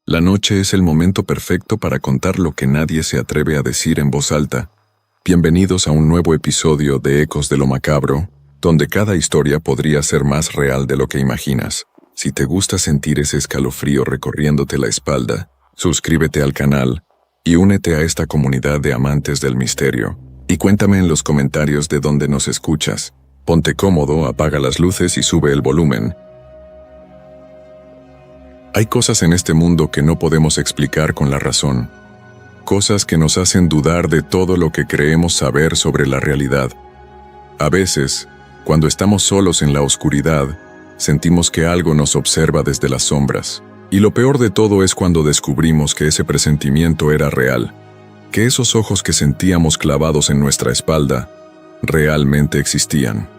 La noche es el momento perfecto para contar lo que nadie se atreve a decir en voz alta. Bienvenidos a un nuevo episodio de Ecos de lo Macabro, donde cada historia podría ser más real de lo que imaginas. Si te gusta sentir ese escalofrío recorriéndote la espalda, suscríbete al canal y únete a esta comunidad de amantes del misterio. Y cuéntame en los comentarios de dónde nos escuchas. Ponte cómodo, apaga las luces y sube el volumen. Hay cosas en este mundo que no podemos explicar con la razón. Cosas que nos hacen dudar de todo lo que creemos saber sobre la realidad. A veces, cuando estamos solos en la oscuridad, sentimos que algo nos observa desde las sombras. Y lo peor de todo es cuando descubrimos que ese presentimiento era real, que esos ojos que sentíamos clavados en nuestra espalda realmente existían.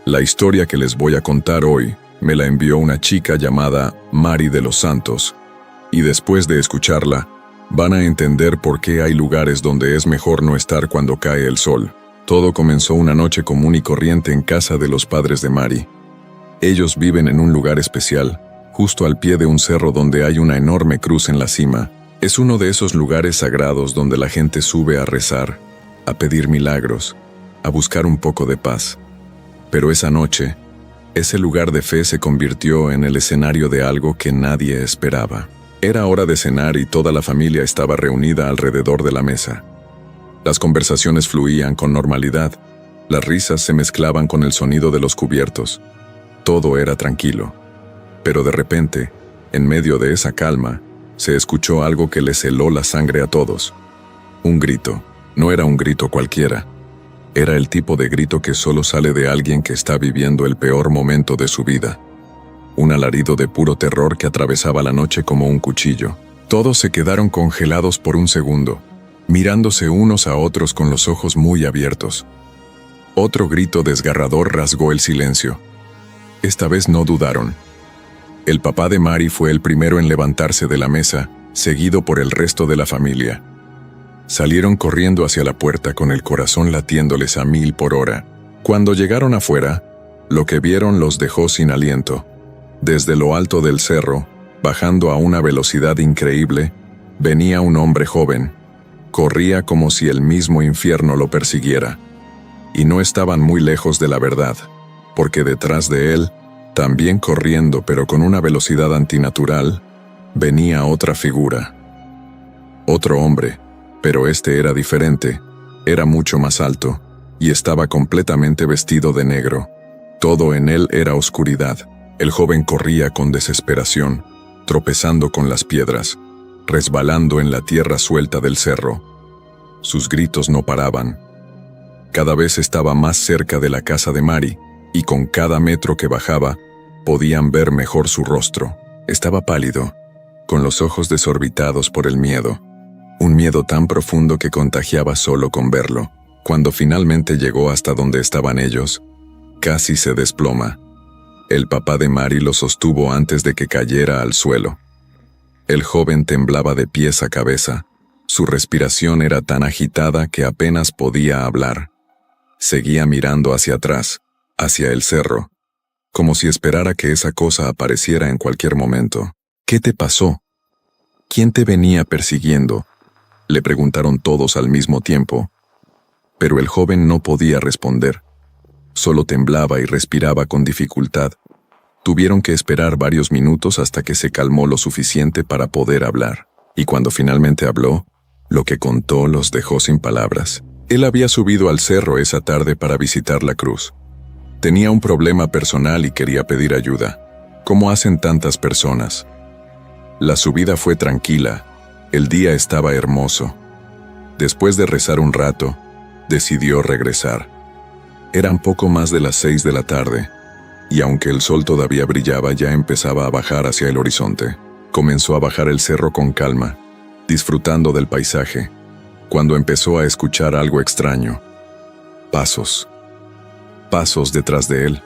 La historia que les voy a contar hoy me la envió una chica llamada Mari de los Santos, y después de escucharla, van a entender por qué hay lugares donde es mejor no estar cuando cae el sol. Todo comenzó una noche común y corriente en casa de los padres de Mari. Ellos viven en un lugar especial, justo al pie de un cerro donde hay una enorme cruz en la cima. Es uno de esos lugares sagrados donde la gente sube a rezar, a pedir milagros, a buscar un poco de paz. Pero esa noche, ese lugar de fe se convirtió en el escenario de algo que nadie esperaba. Era hora de cenar y toda la familia estaba reunida alrededor de la mesa. Las conversaciones fluían con normalidad, las risas se mezclaban con el sonido de los cubiertos. Todo era tranquilo. Pero de repente, en medio de esa calma, se escuchó algo que les heló la sangre a todos. Un grito. No era un grito cualquiera. Era el tipo de grito que solo sale de alguien que está viviendo el peor momento de su vida. Un alarido de puro terror que atravesaba la noche como un cuchillo. Todos se quedaron congelados por un segundo, mirándose unos a otros con los ojos muy abiertos. Otro grito desgarrador rasgó el silencio. Esta vez no dudaron. El papá de Mari fue el primero en levantarse de la mesa, seguido por el resto de la familia. Salieron corriendo hacia la puerta con el corazón latiéndoles a 1000 por hora. Cuando llegaron afuera, lo que vieron los dejó sin aliento. Desde lo alto del cerro, bajando a una velocidad increíble, venía un hombre joven. Corría como si el mismo infierno lo persiguiera. Y no estaban muy lejos de la verdad, porque detrás de él, también corriendo pero con una velocidad antinatural, venía otra figura. Otro hombre. Pero este era diferente, era mucho más alto, y estaba completamente vestido de negro. Todo en él era oscuridad. El joven corría con desesperación, tropezando con las piedras, resbalando en la tierra suelta del cerro. Sus gritos no paraban. Cada vez estaba más cerca de la casa de Mari, y con cada metro que bajaba, podían ver mejor su rostro. Estaba pálido, con los ojos desorbitados por el miedo. Un miedo tan profundo que contagiaba solo con verlo. Cuando finalmente llegó hasta donde estaban ellos, casi se desploma. El papá de Mari lo sostuvo antes de que cayera al suelo. El joven temblaba de pies a cabeza. Su respiración era tan agitada que apenas podía hablar. Seguía mirando hacia atrás, hacia el cerro, como si esperara que esa cosa apareciera en cualquier momento. ¿Qué te pasó? ¿Quién te venía persiguiendo?, le preguntaron todos al mismo tiempo. Pero el joven no podía responder. Solo temblaba y respiraba con dificultad. Tuvieron que esperar varios minutos hasta que se calmó lo suficiente para poder hablar. Y cuando finalmente habló, lo que contó los dejó sin palabras. Él había subido al cerro esa tarde para visitar la cruz. Tenía un problema personal y quería pedir ayuda, como hacen tantas personas. La subida fue tranquila. El día estaba hermoso. Después de rezar un rato, decidió regresar. Eran poco más de las 6 de la tarde, y aunque el sol todavía brillaba, ya empezaba a bajar hacia el horizonte. Comenzó a bajar el cerro con calma, disfrutando del paisaje, cuando empezó a escuchar algo extraño. Pasos. Pasos detrás de él.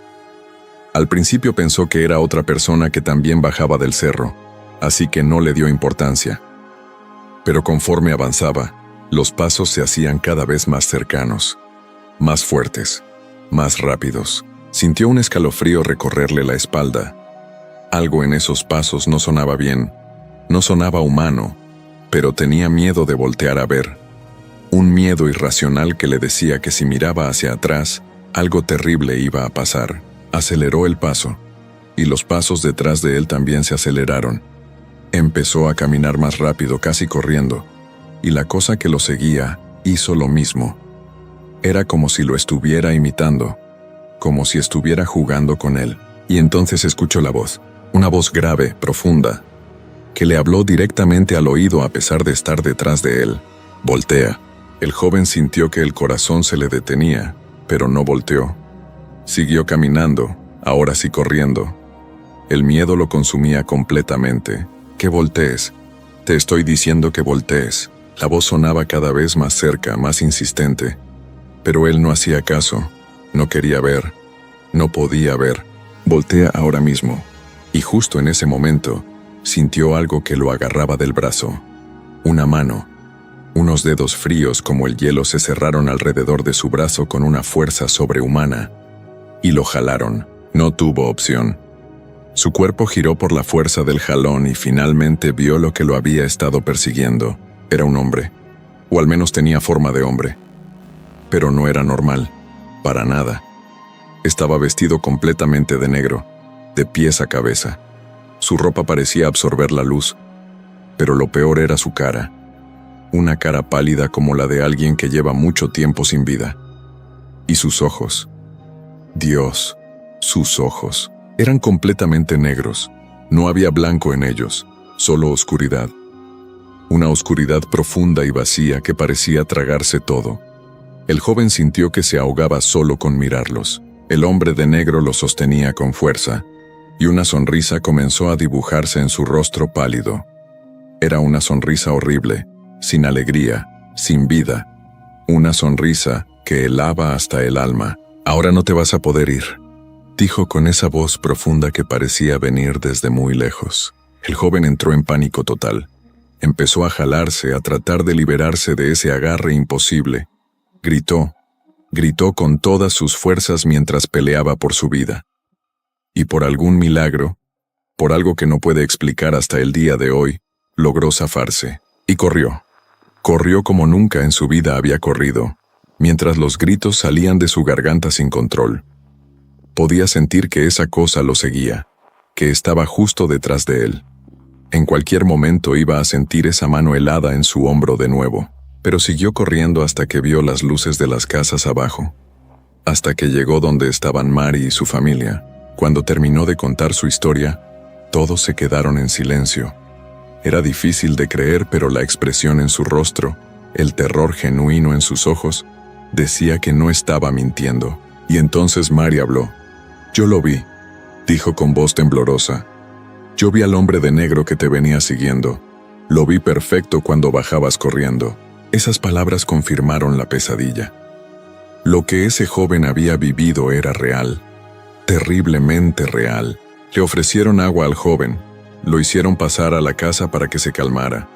Al principio pensó que era otra persona que también bajaba del cerro, así que no le dio importancia. Pero conforme avanzaba, los pasos se hacían cada vez más cercanos, más fuertes, más rápidos. Sintió un escalofrío recorrerle la espalda. Algo en esos pasos no sonaba bien. No sonaba humano, pero tenía miedo de voltear a ver. Un miedo irracional que le decía que si miraba hacia atrás, algo terrible iba a pasar. Aceleró el paso, y los pasos detrás de él también se aceleraron. Empezó a caminar más rápido, casi corriendo, y la cosa que lo seguía hizo lo mismo. Era como si lo estuviera imitando, como si estuviera jugando con él. Y entonces escuchó la voz, una voz grave, profunda, que le habló directamente al oído a pesar de estar detrás de él. Voltea. El joven sintió que el corazón se le detenía, pero no volteó. Siguió caminando, ahora sí corriendo. El miedo lo consumía completamente. «Que voltees. Te estoy diciendo que voltees». La voz sonaba cada vez más cerca, más insistente. Pero él no hacía caso. No quería ver. No podía ver. «Voltea ahora mismo». Y justo en ese momento, sintió algo que lo agarraba del brazo. Una mano. Unos dedos fríos como el hielo se cerraron alrededor de su brazo con una fuerza sobrehumana. Y lo jalaron. No tuvo opción. Su cuerpo giró por la fuerza del jalón y finalmente vio lo que lo había estado persiguiendo. Era un hombre. O al menos tenía forma de hombre. Pero no era normal. Para nada. Estaba vestido completamente de negro, de pies a cabeza. Su ropa parecía absorber la luz. Pero lo peor era su cara. Una cara pálida como la de alguien que lleva mucho tiempo sin vida. Y sus ojos. Dios, sus ojos. Eran completamente negros. No había blanco en ellos, solo oscuridad. Una oscuridad profunda y vacía que parecía tragarse todo. El joven sintió que se ahogaba solo con mirarlos. El hombre de negro lo sostenía con fuerza, y una sonrisa comenzó a dibujarse en su rostro pálido. Era una sonrisa horrible, sin alegría, sin vida. Una sonrisa que helaba hasta el alma. «Ahora no te vas a poder ir», dijo con esa voz profunda que parecía venir desde muy lejos. El joven entró en pánico total. Empezó a jalarse, a tratar de liberarse de ese agarre imposible. Gritó con todas sus fuerzas mientras peleaba por su vida. Y por algún milagro, por algo que no puede explicar hasta el día de hoy, logró zafarse. Y corrió. Corrió como nunca en su vida había corrido, mientras los gritos salían de su garganta sin control. Podía sentir que esa cosa lo seguía, que estaba justo detrás de él. En cualquier momento iba a sentir esa mano helada en su hombro de nuevo, pero siguió corriendo hasta que vio las luces de las casas abajo, hasta que llegó donde estaban Mari y su familia. Cuando terminó de contar su historia, todos se quedaron en silencio. Era difícil de creer, pero la expresión en su rostro, el terror genuino en sus ojos, decía que no estaba mintiendo. Y entonces Mari habló. «Yo lo vi», dijo con voz temblorosa. «Yo vi al hombre de negro que te venía siguiendo. Lo vi perfecto cuando bajabas corriendo». Esas palabras confirmaron la pesadilla. Lo que ese joven había vivido era real, terriblemente real. Le ofrecieron agua al joven, lo hicieron pasar a la casa para que se calmara.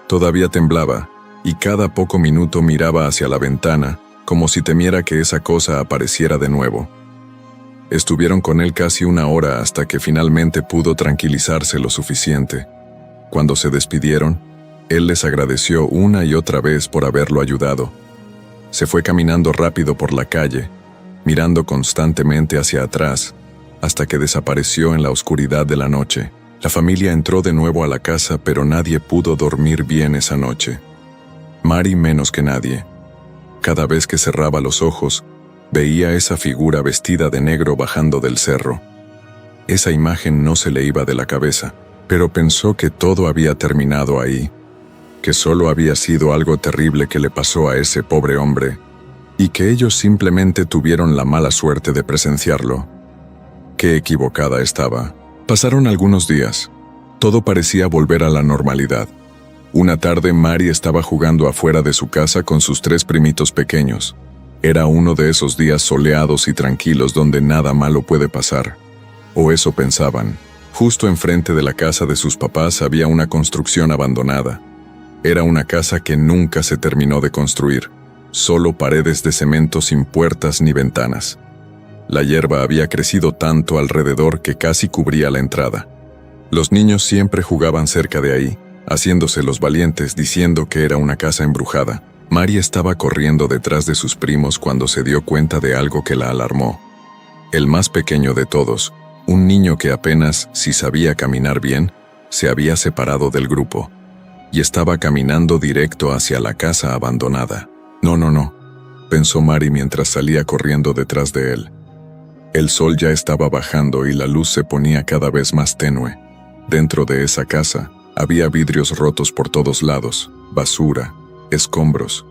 Todavía temblaba, y cada poco minuto miraba hacia la ventana, como si temiera que esa cosa apareciera de nuevo. Estuvieron con él casi una hora hasta que finalmente pudo tranquilizarse lo suficiente. Cuando se despidieron, él les agradeció una y otra vez por haberlo ayudado. Se fue caminando rápido por la calle, mirando constantemente hacia atrás, hasta que desapareció en la oscuridad de la noche. La familia entró de nuevo a la casa, pero nadie pudo dormir bien esa noche. Mari menos que nadie. Cada vez que cerraba los ojos, veía esa figura vestida de negro bajando del cerro. Esa imagen no se le iba de la cabeza, pero pensó que todo había terminado ahí, que solo había sido algo terrible que le pasó a ese pobre hombre, y que ellos simplemente tuvieron la mala suerte de presenciarlo. Qué equivocada estaba. Pasaron algunos días. Todo parecía volver a la normalidad. Una tarde Mari estaba jugando afuera de su casa con sus 3 primitos pequeños. Era uno de esos días soleados y tranquilos donde nada malo puede pasar. O eso pensaban. Justo enfrente de la casa de sus papás había una construcción abandonada. Era una casa que nunca se terminó de construir, solo paredes de cemento sin puertas ni ventanas. La hierba había crecido tanto alrededor que casi cubría la entrada. Los niños siempre jugaban cerca de ahí, haciéndose los valientes diciendo que era una casa embrujada. Mari estaba corriendo detrás de sus primos cuando se dio cuenta de algo que la alarmó. El más pequeño de todos, un niño que apenas si sabía caminar bien, se había separado del grupo y estaba caminando directo hacia la casa abandonada. No, pensó Mari mientras salía corriendo detrás de él. El sol ya estaba bajando y la luz se ponía cada vez más tenue. Dentro de esa casa había vidrios rotos por todos lados, basura, escombros.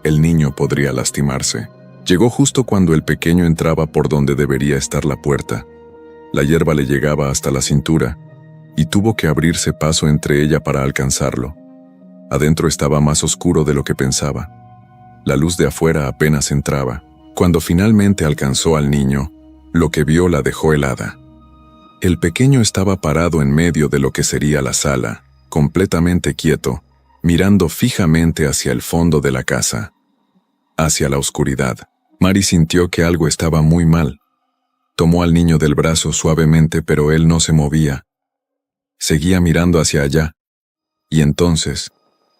El niño podría lastimarse. Llegó justo cuando el pequeño entraba por donde debería estar la puerta. La hierba le llegaba hasta la cintura y tuvo que abrirse paso entre ella para alcanzarlo. Adentro estaba más oscuro de lo que pensaba. La luz de afuera apenas entraba. Cuando finalmente alcanzó al niño, lo que vio la dejó helada. El pequeño estaba parado en medio de lo que sería la sala, completamente quieto, mirando fijamente hacia el fondo de la casa, hacia la oscuridad. Mari sintió que algo estaba muy mal. Tomó al niño del brazo suavemente, pero él no se movía. Seguía mirando hacia allá. Y entonces,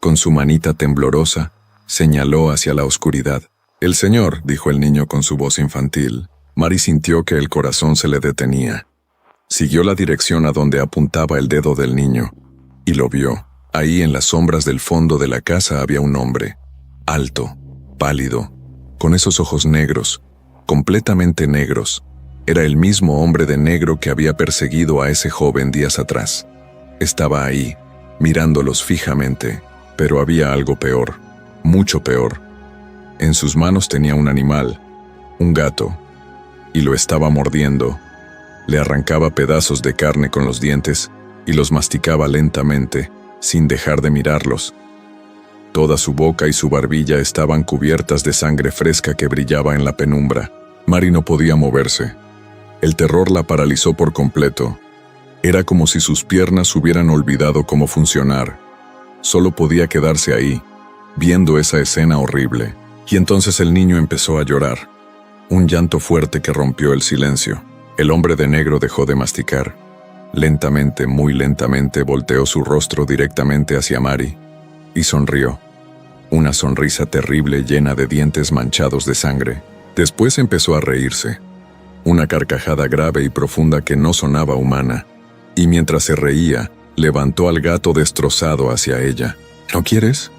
con su manita temblorosa, señaló hacia la oscuridad. «El señor», dijo el niño con su voz infantil. Mari sintió que el corazón se le detenía. Siguió la dirección a donde apuntaba el dedo del niño, y lo vio. Ahí en las sombras del fondo de la casa había un hombre, alto, pálido, con esos ojos negros, completamente negros. Era el mismo hombre de negro que había perseguido a ese joven días atrás. Estaba ahí, mirándolos fijamente, pero había algo peor, mucho peor. En sus manos tenía un animal, un gato, y lo estaba mordiendo. Le arrancaba pedazos de carne con los dientes y los masticaba lentamente, sin dejar de mirarlos. Toda su boca y su barbilla estaban cubiertas de sangre fresca que brillaba en la penumbra. Mari no podía moverse. El terror la paralizó por completo. Era como si sus piernas hubieran olvidado cómo funcionar. Solo podía quedarse ahí, viendo esa escena horrible. Y entonces el niño empezó a llorar. Un llanto fuerte que rompió el silencio. El hombre de negro dejó de masticar. Lentamente, muy lentamente, volteó su rostro directamente hacia Mari y sonrió. Una sonrisa terrible llena de dientes manchados de sangre. Después empezó a reírse. Una carcajada grave y profunda que no sonaba humana. Y mientras se reía, levantó al gato destrozado hacia ella. ¿No quieres?,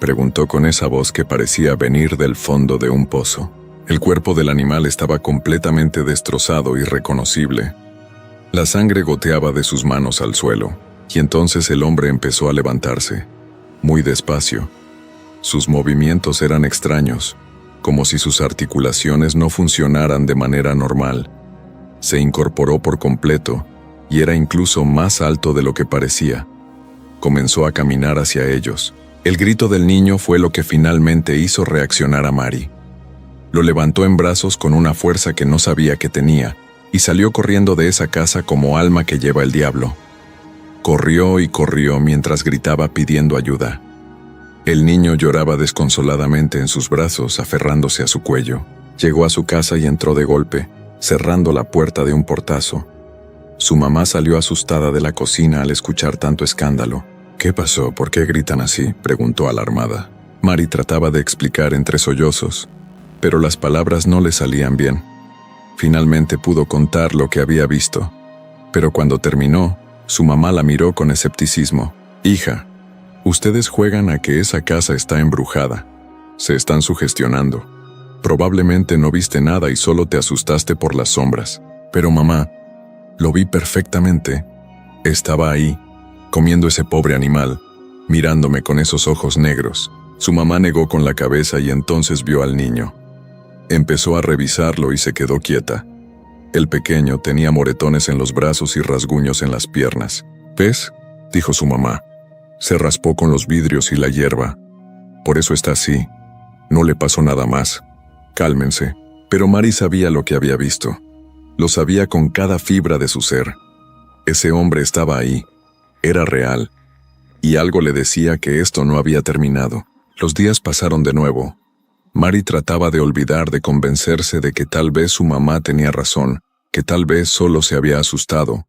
preguntó con esa voz que parecía venir del fondo de un pozo. El cuerpo del animal estaba completamente destrozado y irreconocible. La sangre goteaba de sus manos al suelo, y entonces el hombre empezó a levantarse, muy despacio. Sus movimientos eran extraños, como si sus articulaciones no funcionaran de manera normal. Se incorporó por completo, y era incluso más alto de lo que parecía. Comenzó a caminar hacia ellos. El grito del niño fue lo que finalmente hizo reaccionar a Mari. Lo levantó en brazos con una fuerza que no sabía que tenía, y salió corriendo de esa casa como alma que lleva el diablo. Corrió y corrió mientras gritaba pidiendo ayuda. El niño lloraba desconsoladamente en sus brazos, aferrándose a su cuello. Llegó a su casa y entró de golpe, cerrando la puerta de un portazo. Su mamá salió asustada de la cocina al escuchar tanto escándalo. «¿Qué pasó? ¿Por qué gritan así?», preguntó alarmada. Mari trataba de explicar entre sollozos, pero las palabras no le salían bien. Finalmente pudo contar lo que había visto, pero cuando terminó, su mamá la miró con escepticismo. «Hija, ustedes juegan a que esa casa está embrujada. Se están sugestionando. Probablemente no viste nada y solo te asustaste por las sombras. Pero mamá, lo vi perfectamente. Estaba ahí, comiendo ese pobre animal, mirándome con esos ojos negros». Su mamá negó con la cabeza y entonces vio al niño. Empezó a revisarlo y se quedó quieta. El pequeño tenía moretones en los brazos y rasguños en las piernas. «¿Ves?», dijo su mamá. Se raspó con los vidrios y la hierba. Por eso está así. No le pasó nada más. Cálmense. Pero Mari sabía lo que había visto. Lo sabía con cada fibra de su ser. Ese hombre estaba ahí. Era real. Y algo le decía que esto no había terminado. Los días pasaron de nuevo. Mari trataba de olvidar, de convencerse de que tal vez su mamá tenía razón, que tal vez solo se había asustado.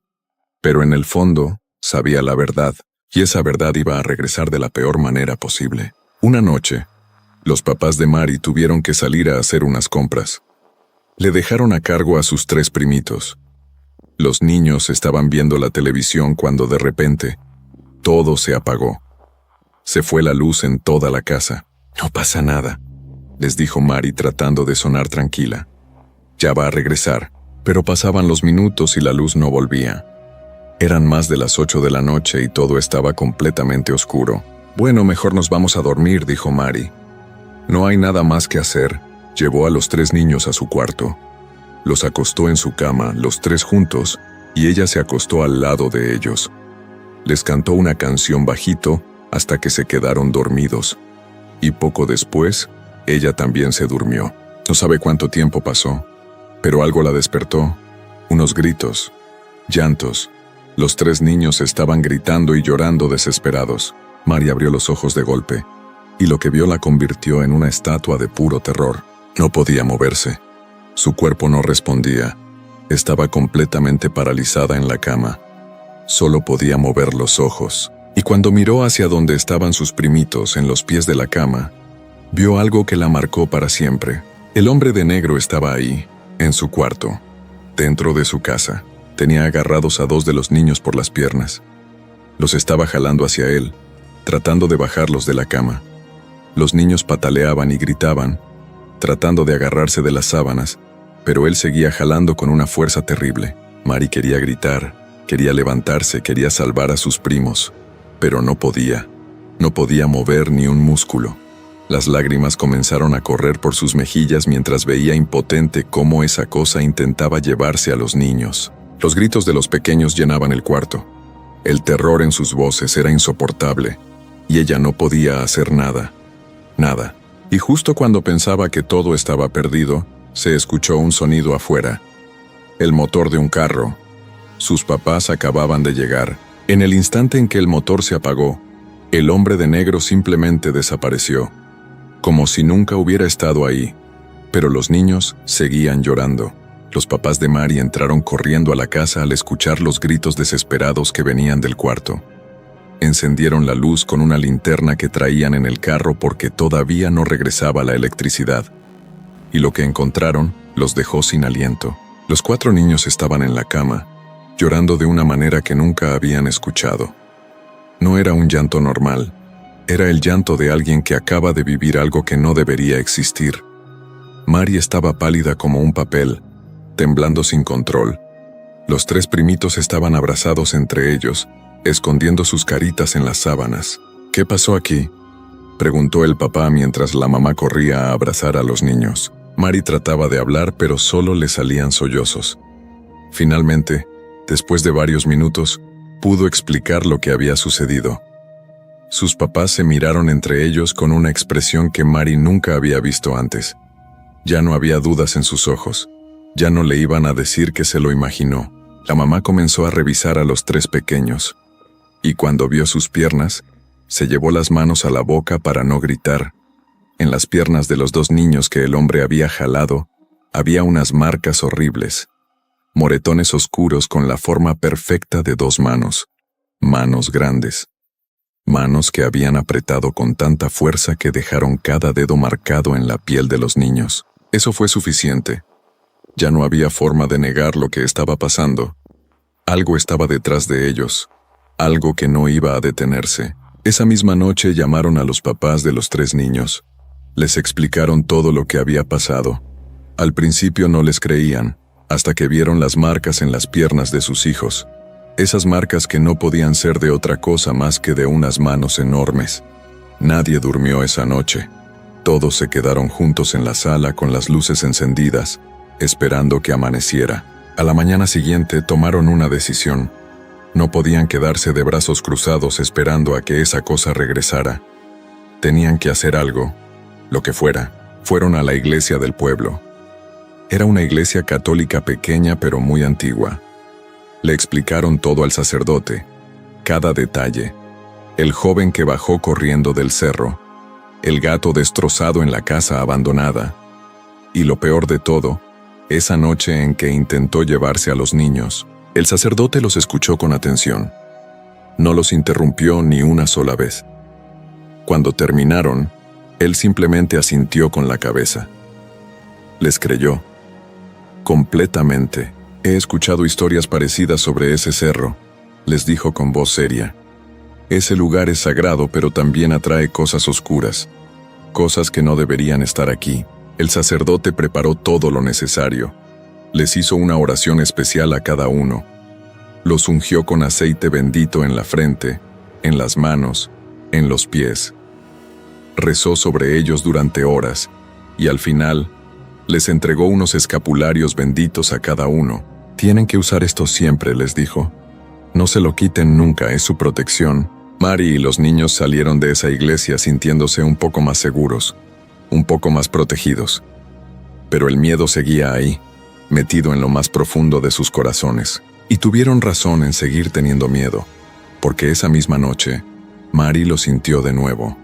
pero en el fondo sabía la verdad, y esa verdad iba a regresar de la peor manera posible. Una noche, los papás de Mari tuvieron que salir a hacer unas compras. Le dejaron a cargo a sus 3 primitos. Los niños estaban viendo la televisión cuando de repente, todo se apagó. Se fue la luz en toda la casa. «No pasa nada», les dijo Mari tratando de sonar tranquila. «Ya va a regresar», pero pasaban los minutos y la luz no volvía. Eran más de las 8 de la noche y todo estaba completamente oscuro. «Bueno, mejor nos vamos a dormir», dijo Mari. No hay nada más que hacer. Llevó a los 3 niños a su cuarto. Los acostó en su cama, los 3 juntos, y ella se acostó al lado de ellos. Les cantó una canción bajito hasta que se quedaron dormidos. Y poco después, ella también se durmió. No sabe cuánto tiempo pasó, pero algo la despertó. Unos gritos, llantos. Los 3 niños estaban gritando y llorando desesperados. Mari abrió los ojos de golpe, y lo que vio la convirtió en una estatua de puro terror. No podía moverse. Su cuerpo no respondía. Estaba completamente paralizada en la cama. Solo podía mover los ojos. Y cuando miró hacia donde estaban sus primitos en los pies de la cama, vio algo que la marcó para siempre. El hombre de negro estaba ahí, en su cuarto, dentro de su casa. Tenía agarrados a 2 de los niños por las piernas. Los estaba jalando hacia él, tratando de bajarlos de la cama. Los niños pataleaban y gritaban, tratando de agarrarse de las sábanas, pero él seguía jalando con una fuerza terrible. Mari quería gritar, quería levantarse, quería salvar a sus primos, pero no podía. No podía mover ni un músculo. Las lágrimas comenzaron a correr por sus mejillas mientras veía impotente cómo esa cosa intentaba llevarse a los niños. Los gritos de los pequeños llenaban el cuarto. El terror en sus voces era insoportable, y ella no podía hacer nada. Nada. Y justo cuando pensaba que todo estaba perdido, se escuchó un sonido afuera. El motor de un carro. Sus papás acababan de llegar. En el instante en que el motor se apagó, el hombre de negro simplemente desapareció, como si nunca hubiera estado ahí. Pero los niños seguían llorando. Los papás de Mari entraron corriendo a la casa al escuchar los gritos desesperados que venían del cuarto. Encendieron la luz con una linterna que traían en el carro porque todavía no regresaba la electricidad. Y lo que encontraron los dejó sin aliento. Los 4 niños estaban en la cama, llorando de una manera que nunca habían escuchado. No era un llanto normal, era el llanto de alguien que acaba de vivir algo que no debería existir. Mari estaba pálida como un papel, temblando sin control. Los 3 primitos estaban abrazados entre ellos, escondiendo sus caritas en las sábanas. «¿Qué pasó aquí?», preguntó el papá mientras la mamá corría a abrazar a los niños. Mari trataba de hablar, pero solo le salían sollozos. Finalmente, después de varios minutos, pudo explicar lo que había sucedido. Sus papás se miraron entre ellos con una expresión que Mari nunca había visto antes. Ya no había dudas en sus ojos. Ya no le iban a decir que se lo imaginó. La mamá comenzó a revisar a los 3 pequeños. Y cuando vio sus piernas, se llevó las manos a la boca para no gritar. En las piernas de los 2 niños que el hombre había jalado, había unas marcas horribles. Moretones oscuros con la forma perfecta de 2 manos. Manos grandes. Manos que habían apretado con tanta fuerza que dejaron cada dedo marcado en la piel de los niños. Eso fue suficiente. Ya no había forma de negar lo que estaba pasando. Algo estaba detrás de ellos. Algo que no iba a detenerse. Esa misma noche llamaron a los papás de los 3 niños. Les explicaron todo lo que había pasado. Al principio no les creían, hasta que vieron las marcas en las piernas de sus hijos. Esas marcas que no podían ser de otra cosa más que de unas manos enormes. Nadie durmió esa noche. Todos se quedaron juntos en la sala con las luces encendidas, esperando que amaneciera. A la mañana siguiente tomaron una decisión. No podían quedarse de brazos cruzados esperando a que esa cosa regresara. Tenían que hacer algo, lo que fuera. Fueron a la iglesia del pueblo. Era una iglesia católica pequeña pero muy antigua. Le explicaron todo al sacerdote, cada detalle. El joven que bajó corriendo del cerro, el gato destrozado en la casa abandonada, y lo peor de todo, esa noche en que intentó llevarse a los niños. El sacerdote los escuchó con atención. No los interrumpió ni una sola vez. Cuando terminaron, él simplemente asintió con la cabeza. Les creyó. Completamente. He escuchado historias parecidas sobre ese cerro, les dijo con voz seria. Ese lugar es sagrado, pero también atrae cosas oscuras, cosas que no deberían estar aquí. El sacerdote preparó todo lo necesario. Les hizo una oración especial a cada uno. Los ungió con aceite bendito en la frente, en las manos, en los pies. Rezó sobre ellos durante horas, y al final, les entregó unos escapularios benditos a cada uno. Tienen que usar esto siempre, les dijo. No se lo quiten nunca, es su protección. Mary y los niños salieron de esa iglesia sintiéndose un poco más seguros, un poco más protegidos. Pero el miedo seguía ahí, metido en lo más profundo de sus corazones. Y tuvieron razón en seguir teniendo miedo, porque esa misma noche, Mary lo sintió de nuevo.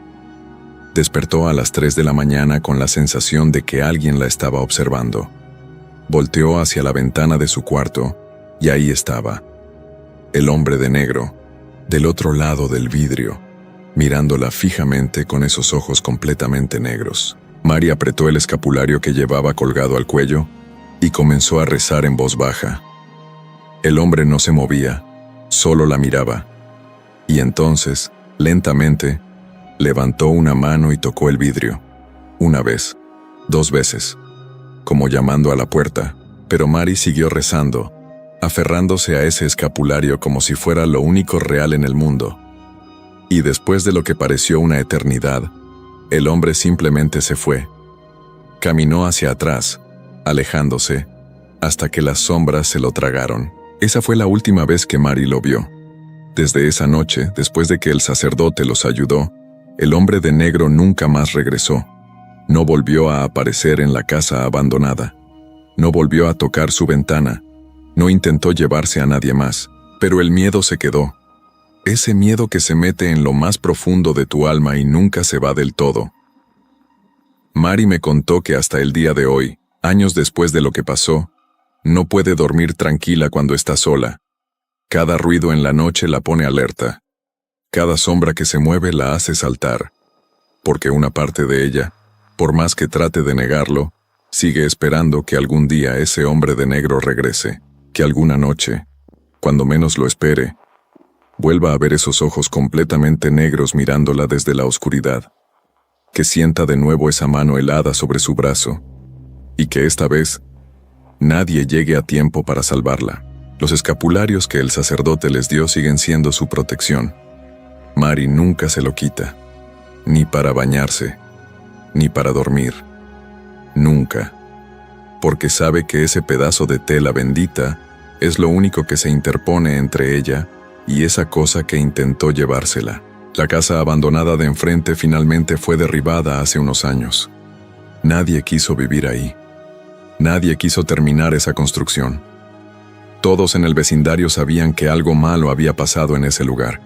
Despertó a las 3 de la mañana con la sensación de que alguien la estaba observando. Volteó hacia la ventana de su cuarto, y ahí estaba, el hombre de negro, del otro lado del vidrio, mirándola fijamente con esos ojos completamente negros. Mary apretó el escapulario que llevaba colgado al cuello y comenzó a rezar en voz baja. El hombre no se movía, solo la miraba. Y entonces, lentamente, levantó una mano y tocó el vidrio. Una vez, 2 veces, como llamando a la puerta, pero Mary siguió rezando, aferrándose a ese escapulario como si fuera lo único real en el mundo. Y después de lo que pareció una eternidad, el hombre simplemente se fue. Caminó hacia atrás, alejándose, hasta que las sombras se lo tragaron. Esa fue la última vez que Mary lo vio. Desde esa noche, después de que el sacerdote los ayudó, el hombre de negro nunca más regresó. No volvió a aparecer en la casa abandonada. No volvió a tocar su ventana. No intentó llevarse a nadie más. Pero el miedo se quedó. Ese miedo que se mete en lo más profundo de tu alma y nunca se va del todo. Mary me contó que hasta el día de hoy, años después de lo que pasó, no puede dormir tranquila cuando está sola. Cada ruido en la noche la pone alerta. Cada sombra que se mueve la hace saltar. Porque una parte de ella, por más que trate de negarlo, sigue esperando que algún día ese hombre de negro regrese. Que alguna noche, cuando menos lo espere, vuelva a ver esos ojos completamente negros mirándola desde la oscuridad. Que sienta de nuevo esa mano helada sobre su brazo. Y que esta vez, nadie llegue a tiempo para salvarla. Los escapularios que el sacerdote les dio siguen siendo su protección. Mary nunca se lo quita. Ni para bañarse, ni para dormir. Nunca. Porque sabe que ese pedazo de tela bendita es lo único que se interpone entre ella y esa cosa que intentó llevársela. La casa abandonada de enfrente finalmente fue derribada hace unos años. Nadie quiso vivir ahí. Nadie quiso terminar esa construcción. Todos en el vecindario sabían que algo malo había pasado en ese lugar,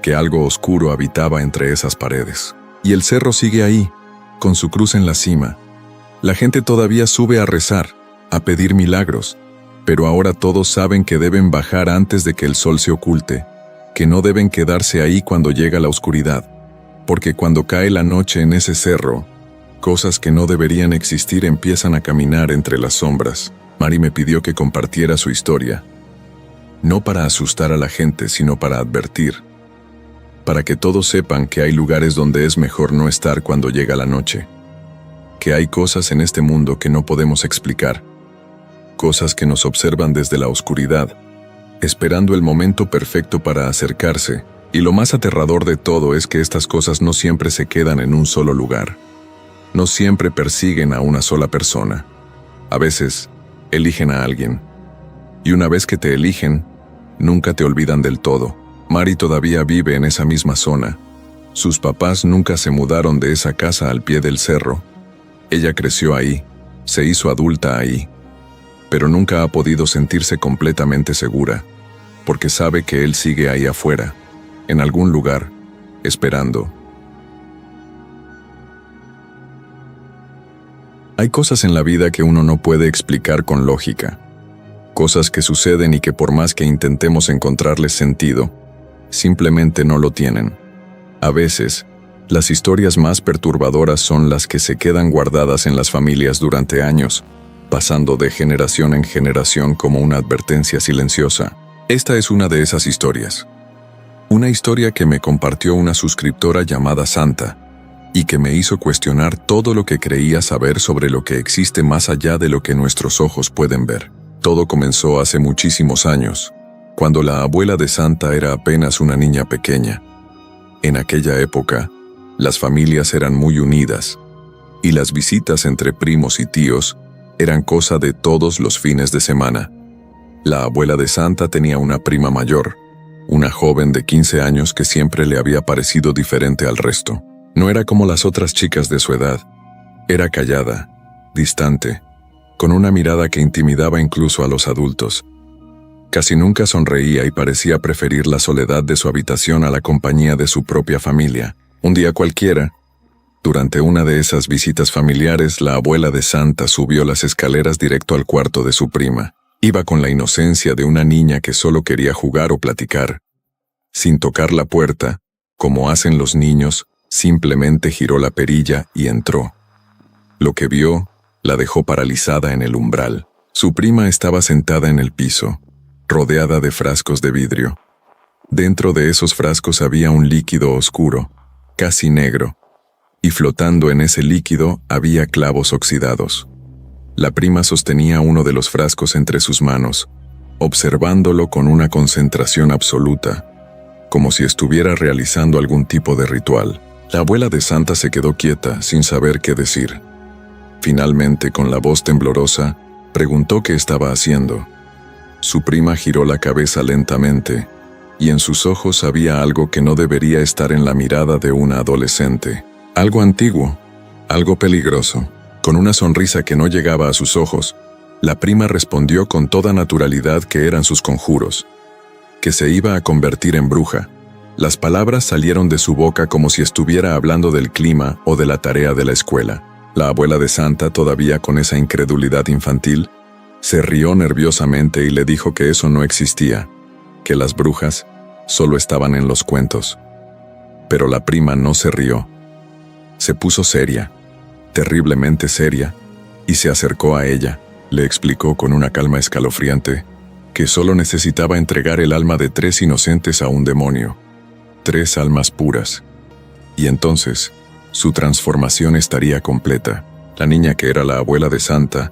que algo oscuro habitaba entre esas paredes. Y el cerro sigue ahí, con su cruz en la cima. La gente todavía sube a rezar, a pedir milagros, pero ahora todos saben que deben bajar antes de que el sol se oculte, que no deben quedarse ahí cuando llega la oscuridad, porque cuando cae la noche en ese cerro, cosas que no deberían existir empiezan a caminar entre las sombras. Mary me pidió que compartiera su historia, no para asustar a la gente, sino para advertir, para que todos sepan que hay lugares donde es mejor no estar cuando llega la noche, que hay cosas en este mundo que no podemos explicar, cosas que nos observan desde la oscuridad, esperando el momento perfecto para acercarse, y lo más aterrador de todo es que estas cosas no siempre se quedan en un solo lugar. No siempre persiguen a una sola persona. A veces, eligen a alguien. Y una vez que te eligen, nunca te olvidan del todo. Mary todavía vive en esa misma zona. Sus papás nunca se mudaron de esa casa al pie del cerro. Ella creció ahí, se hizo adulta ahí. Pero nunca ha podido sentirse completamente segura, porque sabe que él sigue ahí afuera, en algún lugar, esperando. Hay cosas en la vida que uno no puede explicar con lógica. Cosas que suceden y que por más que intentemos encontrarles sentido, simplemente no lo tienen. A veces, las historias más perturbadoras son las que se quedan guardadas en las familias durante años, pasando de generación en generación como una advertencia silenciosa. Esta es una de esas historias. Una historia que me compartió una suscriptora llamada Santa, y que me hizo cuestionar todo lo que creía saber sobre lo que existe más allá de lo que nuestros ojos pueden ver. Todo comenzó hace muchísimos años, cuando la abuela de Santa era apenas una niña pequeña. En aquella época, las familias eran muy unidas, y las visitas entre primos y tíos eran cosa de todos los fines de semana. La abuela de Santa tenía una prima mayor, una joven de 15 años que siempre le había parecido diferente al resto. No era como las otras chicas de su edad. Era callada, distante, con una mirada que intimidaba incluso a los adultos. Casi nunca sonreía y parecía preferir la soledad de su habitación a la compañía de su propia familia. Un día cualquiera, durante una de esas visitas familiares, la abuela de Santa subió las escaleras directo al cuarto de su prima. Iba con la inocencia de una niña que solo quería jugar o platicar. Sin tocar la puerta, como hacen los niños, simplemente giró la perilla y entró. Lo que vio la dejó paralizada en el umbral. Su prima estaba sentada en el piso, rodeada de frascos de vidrio. Dentro de esos frascos había un líquido oscuro, casi negro, y flotando en ese líquido había clavos oxidados. La prima sostenía uno de los frascos entre sus manos, observándolo con una concentración absoluta, como si estuviera realizando algún tipo de ritual. La abuela de Santa se quedó quieta, sin saber qué decir. Finalmente, con la voz temblorosa, preguntó qué estaba haciendo. Su prima giró la cabeza lentamente, y en sus ojos había algo que no debería estar en la mirada de una adolescente. Algo antiguo, algo peligroso. Con una sonrisa que no llegaba a sus ojos, la prima respondió con toda naturalidad que eran sus conjuros, que se iba a convertir en bruja. Las palabras salieron de su boca como si estuviera hablando del clima o de la tarea de la escuela. La abuela de Santa, todavía con esa incredulidad infantil, se rió nerviosamente y le dijo que eso no existía, que las brujas solo estaban en los cuentos. Pero la prima no se rió. Se puso seria, terriblemente seria, y se acercó a ella. Le explicó con una calma escalofriante que solo necesitaba entregar el alma de 3 inocentes a un demonio, 3 almas puras, y entonces su transformación estaría completa. La niña, que era la abuela de Santa,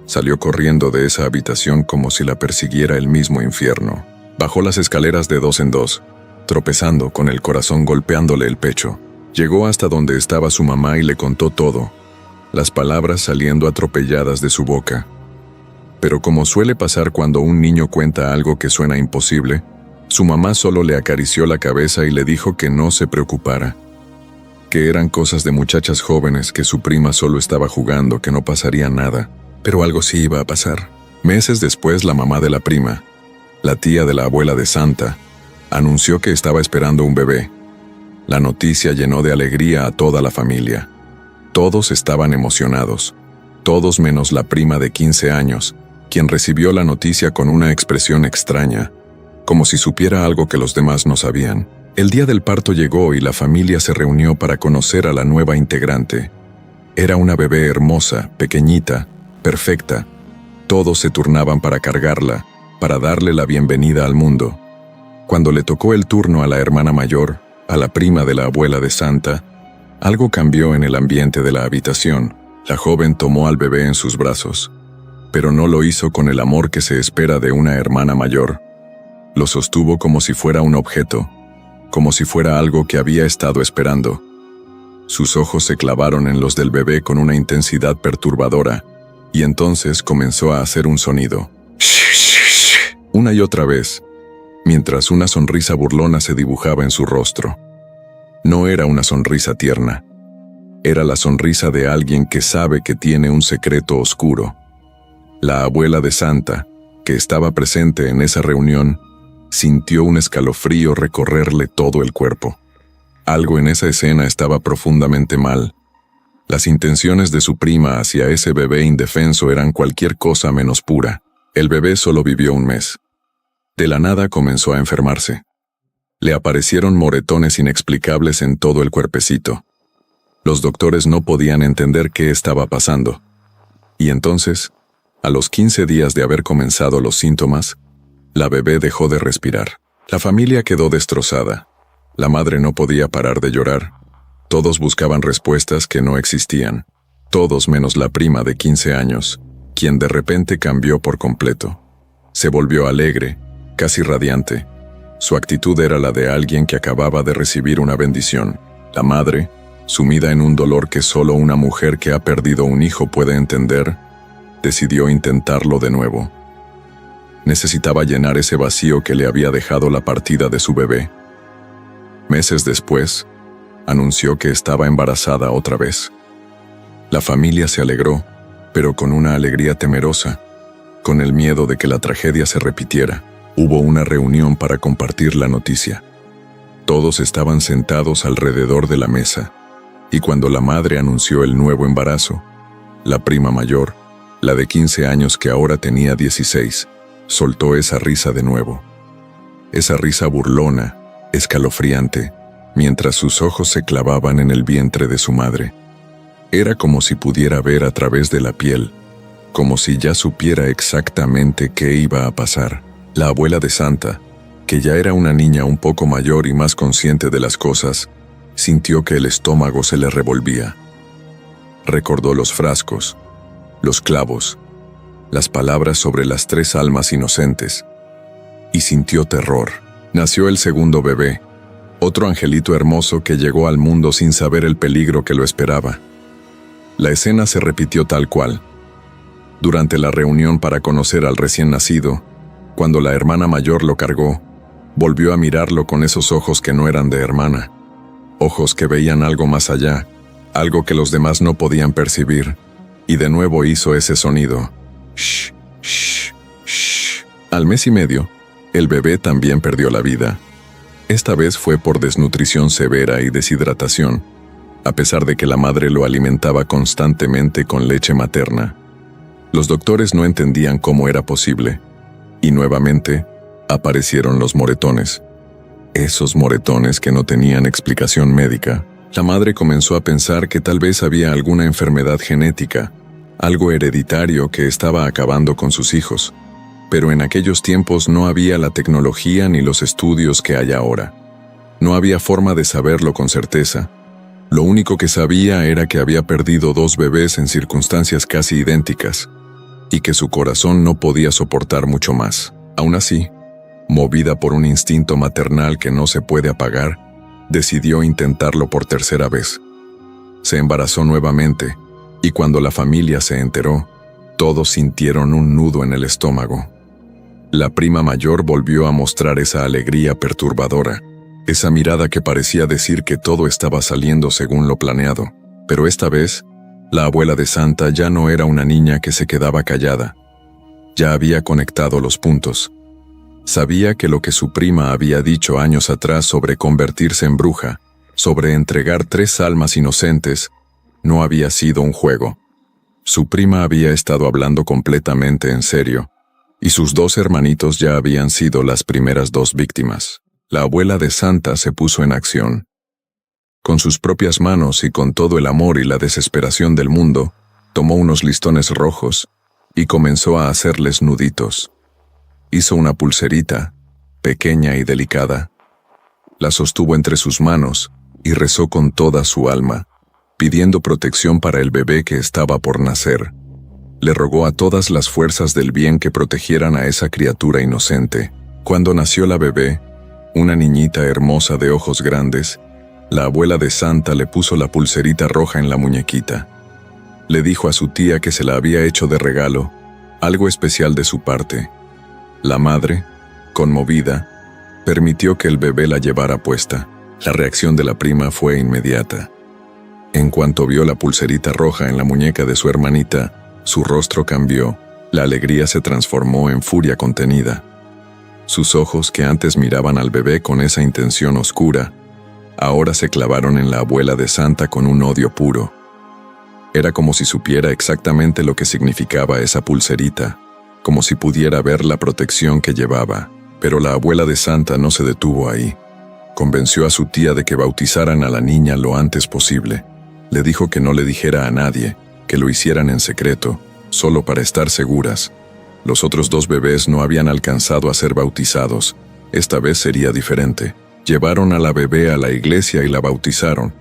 salió corriendo de esa habitación como si la persiguiera el mismo infierno. Bajó las escaleras de 2 en 2, tropezando, con el corazón golpeándole el pecho. Llegó hasta donde estaba su mamá y le contó todo, las palabras saliendo atropelladas de su boca. Pero como suele pasar cuando un niño cuenta algo que suena imposible, su mamá solo le acarició la cabeza y le dijo que no se preocupara, que eran cosas de muchachas jóvenes, que su prima solo estaba jugando, que no pasaría nada. Pero algo sí iba a pasar. Meses después, la mamá de la prima, la tía de la abuela de Santa, anunció que estaba esperando un bebé. La noticia llenó de alegría a toda la familia. Todos estaban emocionados, todos menos la prima de 15 años, quien recibió la noticia con una expresión extraña, como si supiera algo que los demás no sabían. El día del parto llegó y la familia se reunió para conocer a la nueva integrante. Era una bebé hermosa, pequeñita, perfecta. Todos se turnaban para cargarla, para darle la bienvenida al mundo. Cuando le tocó el turno a la hermana mayor, a la prima de la abuela de Santa, algo cambió en el ambiente de la habitación. La joven tomó al bebé en sus brazos, pero no lo hizo con el amor que se espera de una hermana mayor. Lo sostuvo como si fuera un objeto, como si fuera algo que había estado esperando. Sus ojos se clavaron en los del bebé con una intensidad perturbadora, y entonces comenzó a hacer un sonido. Una y otra vez, mientras una sonrisa burlona se dibujaba en su rostro. No era una sonrisa tierna. Era la sonrisa de alguien que sabe que tiene un secreto oscuro. La abuela de Santa, que estaba presente en esa reunión, sintió un escalofrío recorrerle todo el cuerpo. Algo en esa escena estaba profundamente mal. Las intenciones de su prima hacia ese bebé indefenso eran cualquier cosa menos pura. El bebé solo vivió un mes. De la nada comenzó a enfermarse. Le aparecieron moretones inexplicables en todo el cuerpecito. Los doctores no podían entender qué estaba pasando. Y entonces, a los 15 días de haber comenzado los síntomas, la bebé dejó de respirar. La familia quedó destrozada. La madre no podía parar de llorar. Todos buscaban respuestas que no existían. Todos menos la prima de 15 años, quien de repente cambió por completo. Se volvió alegre, casi radiante. Su actitud era la de alguien que acababa de recibir una bendición. La madre, sumida en un dolor que solo una mujer que ha perdido un hijo puede entender, decidió intentarlo de nuevo. Necesitaba llenar ese vacío que le había dejado la partida de su bebé. Meses después, anunció que estaba embarazada otra vez. La familia se alegró, pero con una alegría temerosa, con el miedo de que la tragedia se repitiera. Hubo una reunión para compartir la noticia. Todos estaban sentados alrededor de la mesa, y cuando la madre anunció el nuevo embarazo, la prima mayor, la de 15 años que ahora tenía 16, soltó esa risa de nuevo. Esa risa burlona, escalofriante, mientras sus ojos se clavaban en el vientre de su madre. Era como si pudiera ver a través de la piel, como si ya supiera exactamente qué iba a pasar. La abuela de Santa, que ya era una niña un poco mayor y más consciente de las cosas, sintió que el estómago se le revolvía. Recordó los frascos, los clavos, las palabras sobre las 3 almas inocentes, y sintió terror. Nació el segundo bebé, otro angelito hermoso que llegó al mundo sin saber el peligro que lo esperaba. La escena se repitió tal cual. Durante la reunión para conocer al recién nacido, cuando la hermana mayor lo cargó, volvió a mirarlo con esos ojos que no eran de hermana, ojos que veían algo más allá, algo que los demás no podían percibir, y de nuevo hizo ese sonido. Shh, shh, shh. Al mes y medio, el bebé también perdió la vida. Esta vez fue por desnutrición severa y deshidratación, a pesar de que la madre lo alimentaba constantemente con leche materna. Los doctores no entendían cómo era posible, y nuevamente aparecieron los moretones. Esos moretones que no tenían explicación médica. La madre comenzó a pensar que tal vez había alguna enfermedad genética, algo hereditario que estaba acabando con sus hijos. Pero en aquellos tiempos no había la tecnología ni los estudios que hay ahora. No había forma de saberlo con certeza. Lo único que sabía era que había perdido 2 bebés en circunstancias casi idénticas, y que su corazón no podía soportar mucho más. Aún así, movida por un instinto maternal que no se puede apagar, decidió intentarlo por tercera vez. Se embarazó nuevamente, y cuando la familia se enteró, todos sintieron un nudo en el estómago. La prima mayor volvió a mostrar esa alegría perturbadora, esa mirada que parecía decir que todo estaba saliendo según lo planeado. Pero esta vez, la abuela de Santa ya no era una niña que se quedaba callada. Ya había conectado los puntos. Sabía que lo que su prima había dicho años atrás sobre convertirse en bruja, sobre entregar 3 almas inocentes, no había sido un juego. Su prima había estado hablando completamente en serio, y sus 2 hermanitos ya habían sido las primeras 2 víctimas. La abuela de Santa se puso en acción. Con sus propias manos y con todo el amor y la desesperación del mundo, tomó unos listones rojos y comenzó a hacerles nuditos. Hizo una pulserita, pequeña y delicada. La sostuvo entre sus manos y rezó con toda su alma, pidiendo protección para el bebé que estaba por nacer. Le rogó a todas las fuerzas del bien que protegieran a esa criatura inocente. Cuando nació la bebé, una niñita hermosa de ojos grandes, la abuela de Santa le puso la pulserita roja en la muñequita. Le dijo a su tía que se la había hecho de regalo, algo especial de su parte. La madre, conmovida, permitió que el bebé la llevara puesta. La reacción de la prima fue inmediata. En cuanto vio la pulserita roja en la muñeca de su hermanita, su rostro cambió, la alegría se transformó en furia contenida. Sus ojos, que antes miraban al bebé con esa intención oscura, ahora se clavaron en la abuela de Santa con un odio puro. Era como si supiera exactamente lo que significaba esa pulserita, como si pudiera ver la protección que llevaba. Pero la abuela de Santa no se detuvo ahí. Convenció a su tía de que bautizaran a la niña lo antes posible. Le dijo que no le dijera a nadie, que lo hicieran en secreto, solo para estar seguras. Los otros 2 bebés no habían alcanzado a ser bautizados. Esta vez sería diferente. Llevaron a la bebé a la iglesia y la bautizaron.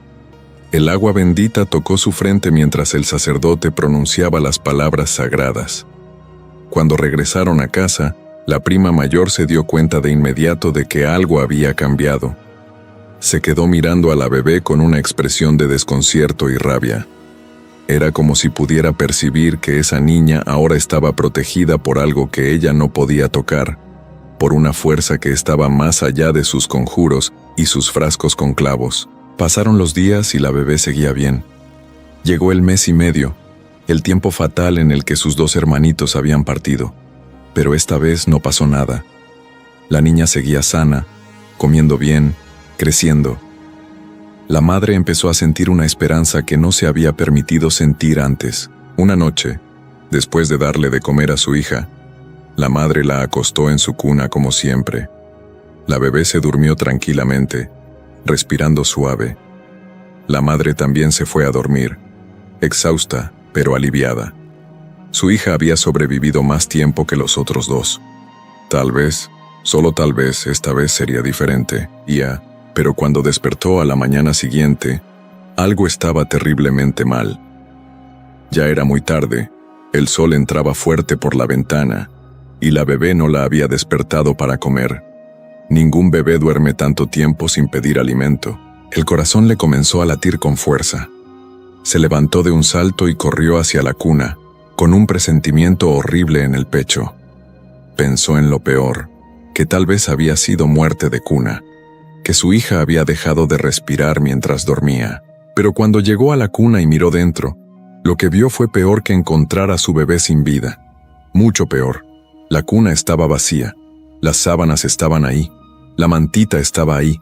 El agua bendita tocó su frente mientras el sacerdote pronunciaba las palabras sagradas. Cuando regresaron a casa, la prima mayor se dio cuenta de inmediato de que algo había cambiado. Se quedó mirando a la bebé con una expresión de desconcierto y rabia. Era como si pudiera percibir que esa niña ahora estaba protegida por algo que ella no podía tocar, por una fuerza que estaba más allá de sus conjuros y sus frascos con clavos. Pasaron los días y la bebé seguía bien. Llegó el mes y medio, el tiempo fatal en el que sus 2 hermanitos habían partido. Pero esta vez no pasó nada. La niña seguía sana, comiendo bien, creciendo. La madre empezó a sentir una esperanza que no se había permitido sentir antes. Una noche, después de darle de comer a su hija, la madre la acostó en su cuna como siempre. La bebé se durmió tranquilamente, respirando suave. La madre también se fue a dormir, exhausta, pero aliviada. Su hija había sobrevivido más tiempo que los otros 2. Tal vez, solo tal vez, esta vez sería diferente, pero cuando despertó a la mañana siguiente, algo estaba terriblemente mal. Ya era muy tarde, el sol entraba fuerte por la ventana, y la bebé no la había despertado para comer. Ningún bebé duerme tanto tiempo sin pedir alimento. El corazón le comenzó a latir con fuerza. Se levantó de un salto y corrió hacia la cuna, con un presentimiento horrible en el pecho. Pensó en lo peor, que tal vez había sido muerte de cuna, que su hija había dejado de respirar mientras dormía. Pero cuando llegó a la cuna y miró dentro, lo que vio fue peor que encontrar a su bebé sin vida. Mucho peor. La cuna estaba vacía, las sábanas estaban ahí, la mantita estaba ahí,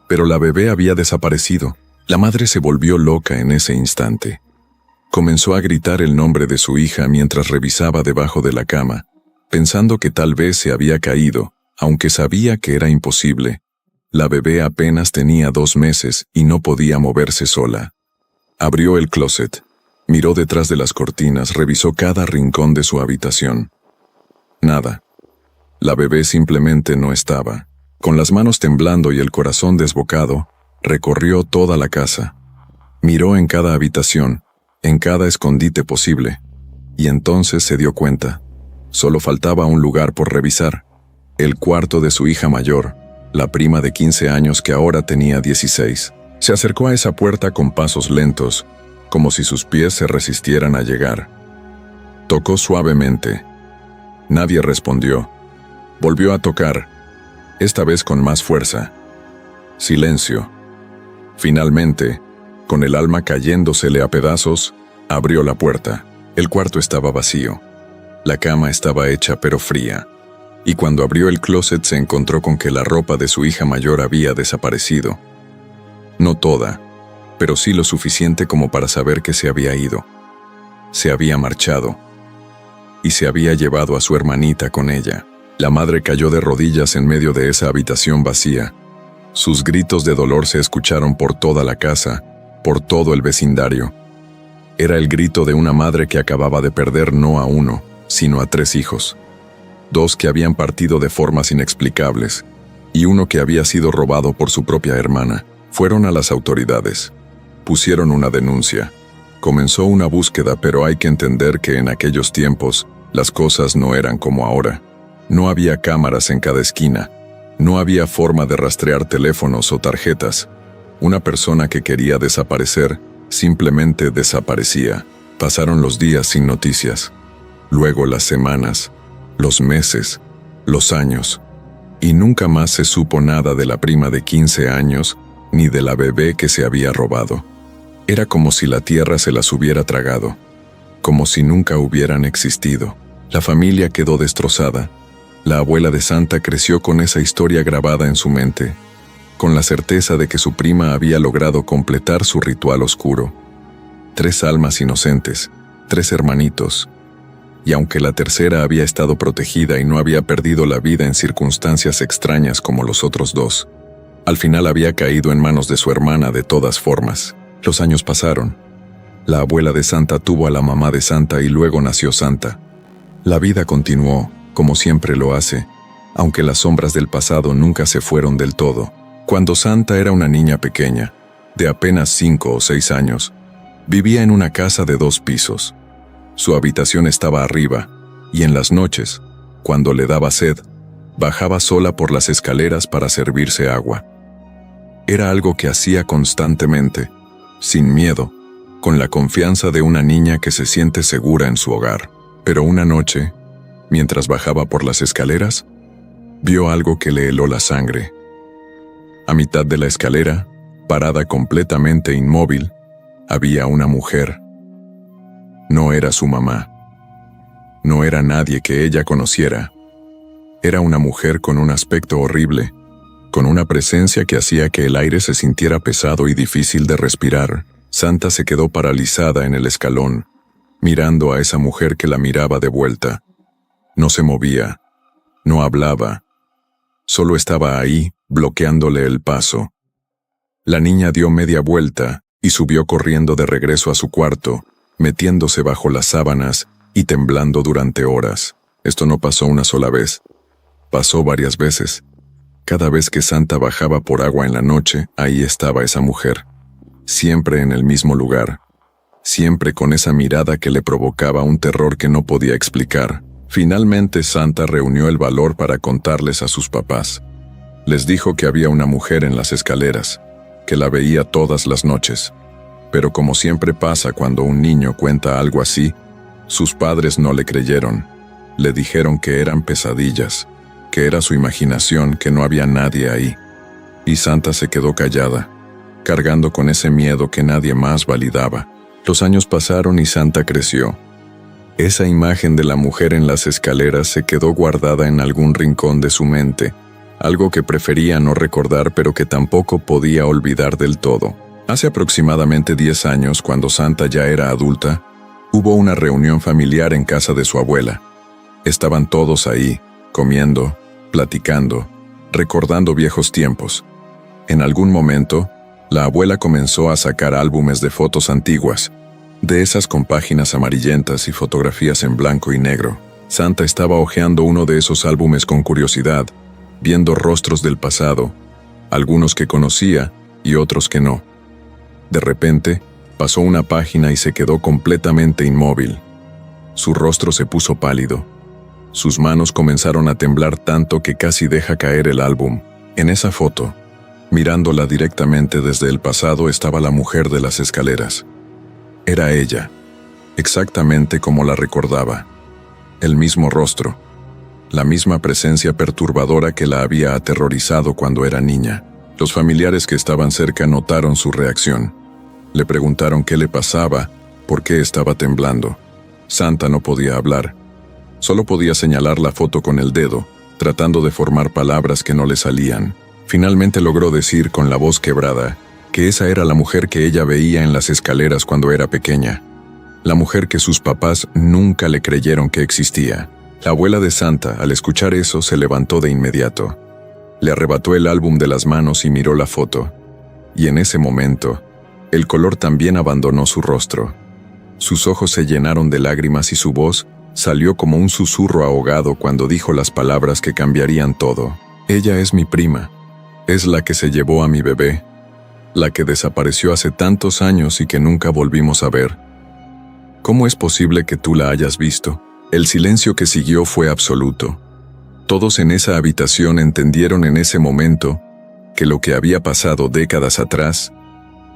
pero la bebé había desaparecido. La madre se volvió loca en ese instante. Comenzó a gritar el nombre de su hija mientras revisaba debajo de la cama, pensando que tal vez se había caído, aunque sabía que era imposible. La bebé apenas tenía 2 meses y no podía moverse sola. Abrió el closet, miró detrás de las cortinas, revisó cada rincón de su habitación. Nada. La bebé simplemente no estaba. Con las manos temblando y el corazón desbocado, recorrió toda la casa. Miró en cada habitación, en cada escondite posible, y entonces se dio cuenta. Solo faltaba un lugar por revisar. El cuarto de su hija mayor, la prima de 15 años que ahora tenía 16. Se acercó a esa puerta con pasos lentos, como si sus pies se resistieran a llegar. Tocó suavemente. Nadie respondió. Volvió a tocar, esta vez con más fuerza. Silencio. Finalmente, con el alma cayéndosele a pedazos, abrió la puerta. El cuarto estaba vacío. La cama estaba hecha pero fría. Y cuando abrió el closet se encontró con que la ropa de su hija mayor había desaparecido. No toda, pero sí lo suficiente como para saber que se había ido. Se había marchado. Y se había llevado a su hermanita con ella. La madre cayó de rodillas en medio de esa habitación vacía. Sus gritos de dolor se escucharon por toda la casa, por todo el vecindario. Era el grito de una madre que acababa de perder no a 1, sino a 3 hijos. 2 que habían partido de formas inexplicables, y 1 que había sido robado por su propia hermana. Fueron a las autoridades. Pusieron una denuncia. Comenzó una búsqueda, pero hay que entender que en aquellos tiempos, las cosas no eran como ahora. No había cámaras en cada esquina. No había forma de rastrear teléfonos o tarjetas. Una persona que quería desaparecer, simplemente desaparecía. Pasaron los días sin noticias. Luego las semanas, los meses, los años. Y nunca más se supo nada de la prima de 15 años, ni de la bebé que se había robado. Era como si la tierra se las hubiera tragado, como si nunca hubieran existido. La familia quedó destrozada. La abuela de Santa creció con esa historia grabada en su mente, con la certeza de que su prima había logrado completar su ritual oscuro. 3 almas inocentes, 3 hermanitos. y aunque la tercera había estado protegida y no había perdido la vida en circunstancias extrañas como los otros dos, al final había caído en manos de su hermana de todas formas. Los años pasaron. La abuela de Santa tuvo a la mamá de Santa y luego nació Santa. La vida continuó, como siempre lo hace, aunque las sombras del pasado nunca se fueron del todo. Cuando Santa era una niña pequeña, de apenas 5 o 6 años, vivía en una casa de 2 pisos. Su habitación estaba arriba, y en las noches, cuando le daba sed, bajaba sola por las escaleras para servirse agua. Era algo que hacía constantemente, sin miedo, con la confianza de una niña que se siente segura en su hogar. Pero una noche, mientras bajaba por las escaleras, vio algo que le heló la sangre. A mitad de la escalera, parada completamente inmóvil, había una mujer. No era su mamá. No era nadie que ella conociera. Era una mujer con un aspecto horrible, con una presencia que hacía que el aire se sintiera pesado y difícil de respirar. Santa se quedó paralizada en el escalón, mirando a esa mujer que la miraba de vuelta. No se movía, no hablaba, solo estaba ahí, bloqueándole el paso. La niña dio media vuelta y subió corriendo de regreso a su cuarto, metiéndose bajo las sábanas y temblando durante horas. Esto no pasó una sola vez, pasó varias veces. Cada vez que Santa bajaba por agua en la noche, ahí estaba esa mujer, siempre en el mismo lugar, siempre con esa mirada que le provocaba un terror que no podía explicar. Finalmente Santa reunió el valor para contarles a sus papás. Les dijo que había una mujer en las escaleras, que la veía todas las noches. Pero como siempre pasa cuando un niño cuenta algo así, sus padres no le creyeron. Le dijeron que eran pesadillas, que era su imaginación, que no había nadie ahí. Y Santa se quedó callada, cargando con ese miedo que nadie más validaba. Los años pasaron y Santa creció. Esa imagen de la mujer en las escaleras se quedó guardada en algún rincón de su mente, algo que prefería no recordar pero que tampoco podía olvidar del todo. Hace aproximadamente 10 años, cuando Santa ya era adulta, hubo una reunión familiar en casa de su abuela. Estaban todos ahí, comiendo, platicando, recordando viejos tiempos. En algún momento, la abuela comenzó a sacar álbumes de fotos antiguas, de esas con páginas amarillentas y fotografías en blanco y negro. Santa estaba hojeando uno de esos álbumes con curiosidad, viendo rostros del pasado, algunos que conocía y otros que no. De repente, pasó una página y se quedó completamente inmóvil. Su rostro se puso pálido. Sus manos comenzaron a temblar tanto que casi deja caer el álbum. En esa foto, mirándola directamente desde el pasado, estaba la mujer de las escaleras. Era ella, exactamente como la recordaba. El mismo rostro, la misma presencia perturbadora que la había aterrorizado cuando era niña. Los familiares que estaban cerca notaron su reacción. Le preguntaron qué le pasaba, por qué estaba temblando. Santa no podía hablar. Solo podía señalar la foto con el dedo, tratando de formar palabras que no le salían. Finalmente logró decir con la voz quebrada que esa era la mujer que ella veía en las escaleras cuando era pequeña. La mujer que sus papás nunca le creyeron que existía. La abuela de Santa, al escuchar eso, se levantó de inmediato. Le arrebató el álbum de las manos y miró la foto. Y en ese momento, el color también abandonó su rostro. Sus ojos se llenaron de lágrimas y su voz salió como un susurro ahogado cuando dijo las palabras que cambiarían todo. Ella es mi prima. Es la que se llevó a mi bebé. La que desapareció hace tantos años y que nunca volvimos a ver. ¿Cómo es posible que tú la hayas visto? El silencio que siguió fue absoluto. Todos en esa habitación entendieron en ese momento que lo que había pasado décadas atrás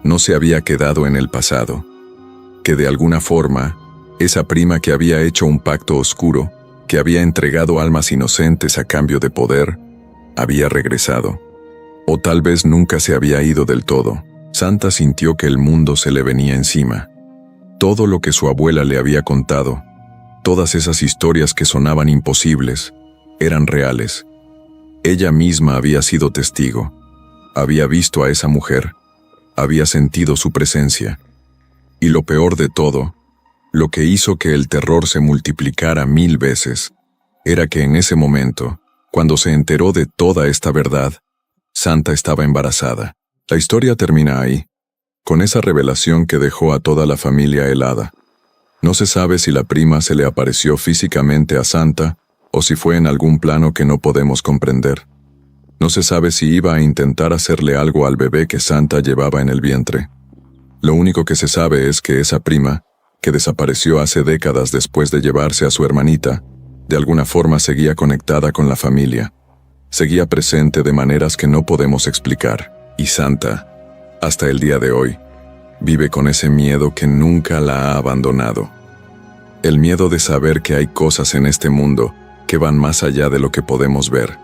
no se había quedado en el pasado. Que de alguna forma, esa prima que había hecho un pacto oscuro, que había entregado almas inocentes a cambio de poder, había regresado. O tal vez nunca se había ido del todo. Santa sintió que el mundo se le venía encima. Todo lo que su abuela le había contado, todas esas historias que sonaban imposibles, eran reales. Ella misma había sido testigo. Había visto a esa mujer. Había sentido su presencia. Y lo peor de todo, Lo que hizo que el terror se multiplicara 1000 veces era que en ese momento, cuando se enteró de toda esta verdad, Santa estaba embarazada. La historia termina ahí, con esa revelación que dejó a toda la familia helada. No se sabe si la prima se le apareció físicamente a Santa o si fue en algún plano que no podemos comprender. No se sabe si iba a intentar hacerle algo al bebé que Santa llevaba en el vientre. Lo único que se sabe es que esa prima, que desapareció hace décadas después de llevarse a su hermanita, de alguna forma seguía conectada con la familia. Seguía presente de maneras que no podemos explicar. Y Santa, hasta el día de hoy, vive con ese miedo que nunca la ha abandonado. El miedo de saber que hay cosas en este mundo que van más allá de lo que podemos ver,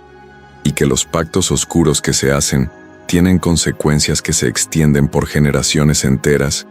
y que los pactos oscuros que se hacen tienen consecuencias que se extienden por generaciones enteras